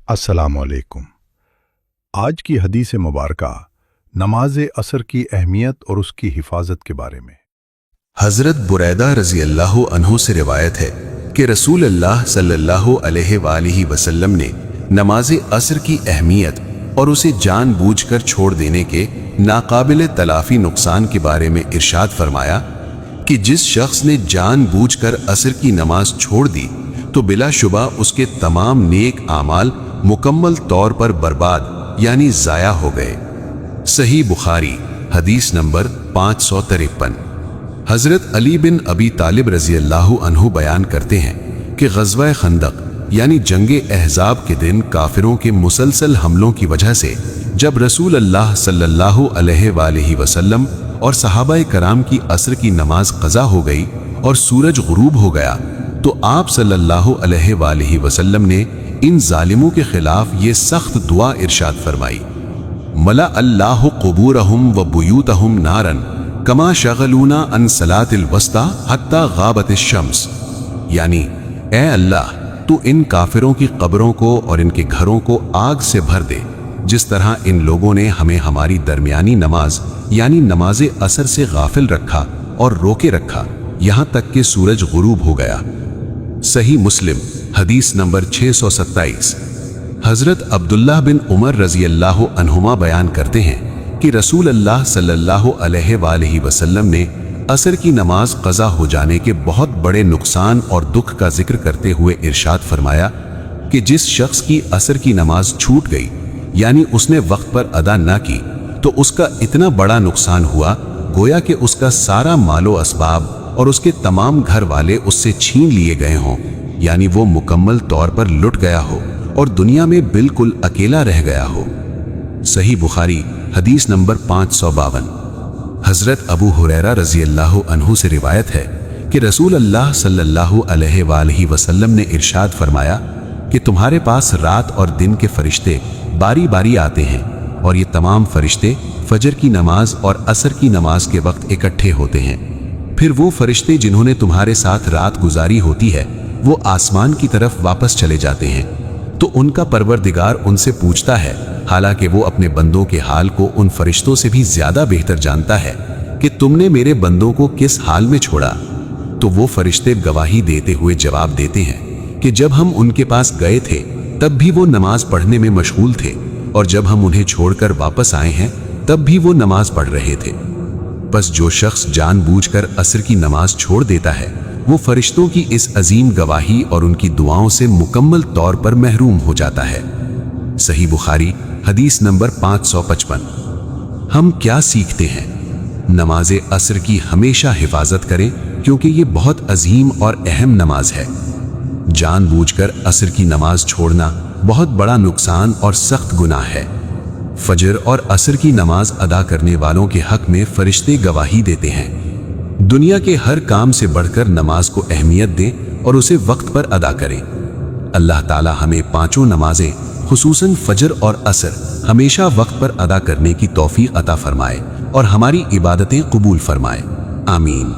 अस्सलामुअलैकुम। आज की हदीस मुबारका नमाज असर की अहमियत और उसकी हिफाजत के बारे में। हजरत बुरैदा रजी अल्लाह अन्हु से रिवायत है कि रसूल अल्लाह सल्लल्लाहु अलैहि वसल्लम ने नमाज असर की अहमियत और उसे जानबूझकर छोड़ देने के नाकाबिल तलाफी नुकसान के बारे में इरशाद फरमाया कि जिस शख्स ने जानबूझकर असर की नमाज छोड़ दी तो बिलाशुबा उसके तमाम नेक आमाल मुकम्मल तौर पर बर्बाद यानी जाया हो गए। सही बुखारी हदीस नंबर 553। हजरत अली बिन अबी तालिब रजी अल्लाह अन्हु बयान करते हैं कि ग़ज़वा खंदक यानी जंगे अहज़ाब के दिन काफिरों के मुसलसल हमलों की वजह से जब रसूल अल्लाह सल्लल्लाहु अलैहि वसल्लम और सहाबाए कराम की असर की नमाज क़ज़ा हो गई और सूरज गुरूब हो गया तो आप सल्लल्लाहु अलैहि वसल्लम ने इन जालिमों के खिलाफ ये सख्त दुआ इरशाद फरमाई, मला अल्लाहु क़ुबूरहुम व बुयूतहुम नारन कमा शगलूना अन सलातिल वस्ता हत्ता गाबतिश शम्स। यानी ए अल्लाह, तू इन काफिरों की कब्रों को और इनके घरों को आग से भर दे जिस तरह इन लोगों ने हमें हमारी दरमियानी नमाज यानी नमाज असर से गाफिल रखा और रोके रखा यहां तक कि सूरज गुरूब हो गया। सही मुस्लिम हदीस नंबर 627। हजरत अब्दुल्लाह बिन उमर रजी अल्लाह अन्हुमा बयान करते हैं कि रसूल अल्लाह सल्लल्लाहु अलैहि वसल्लम ने असर की नमाज क़ज़ा हो जाने के बहुत बड़े नुकसान और दुख का जिक्र करते हुए इरशाद फरमाया कि जिस शख्स की असर की नमाज छूट गई यानी उसने वक्त पर अदा ना की तो उसका इतना बड़ा नुकसान हुआ गोया कि उसका सारा मालो असबाब और उसके तमाम घर वाले उससे छीन लिए गए हों, यानी वो मुकम्मल तौर पर लुट गया हो और दुनिया में बिल्कुल अकेला रह गया हो। सही बुखारी हदीस नंबर 552। हजरत अबू हुरैरा रजी अल्लाह अन्हु से रिवायत है कि रसूल अल्लाह सल्लल्लाहु अलैहि वसल्लम ने इरशाद फरमाया कि तुम्हारे पास रात और दिन के फरिश्ते बारी बारी आते हैं और ये तमाम फरिश्ते फजर की नमाज और असर की नमाज के वक्त इकट्ठे होते हैं। फिर वो फरिश्ते जिन्होंने तुम्हारे साथ रात गुजारी होती है वो आसमान की तरफ वापस चले जाते हैं तो उनका परवरदिगार उनसे पूछता है, हालांकि वो अपने बंदों के हाल को उन फरिश्तों से भी ज्यादा बेहतर जानता है, कि तुमने मेरे बंदों को किस हाल में छोड़ा। तो वो फरिश्ते गवाही देते हुए जवाब देते हैं कि जब हम उनके पास गए थे तब भी वो नमाज पढ़ने में मशगूल थे और जब हम उन्हें छोड़कर वापस आए हैं तब भी वो नमाज पढ़ रहे थे। बस जो शख्स जानबूझकर असर की नमाज छोड़ देता है वो फरिश्तों की इस अजीम गवाही और उनकी दुआओं से मुकम्मल तौर पर महरूम हो जाता है। सही बुखारी हदीस नंबर 555। हम क्या सीखते हैं? नमाज असर की हमेशा हिफाजत करें क्योंकि ये बहुत अजीम और अहम नमाज है। जानबूझकर असर की नमाज छोड़ना बहुत बड़ा नुकसान और सख्त गुनाह है। फजर और असर की नमाज अदा करने वालों के हक में फरिश्ते गवाही देते हैं। दुनिया के हर काम से बढ़कर नमाज को अहमियत दें और उसे वक्त पर अदा करें। अल्लाह ताला हमें पांचों नमाजें खुसूसन फजर और असर हमेशा वक्त पर अदा करने की तौफीक अता फरमाए और हमारी इबादतें कबूल फरमाए। आमीन।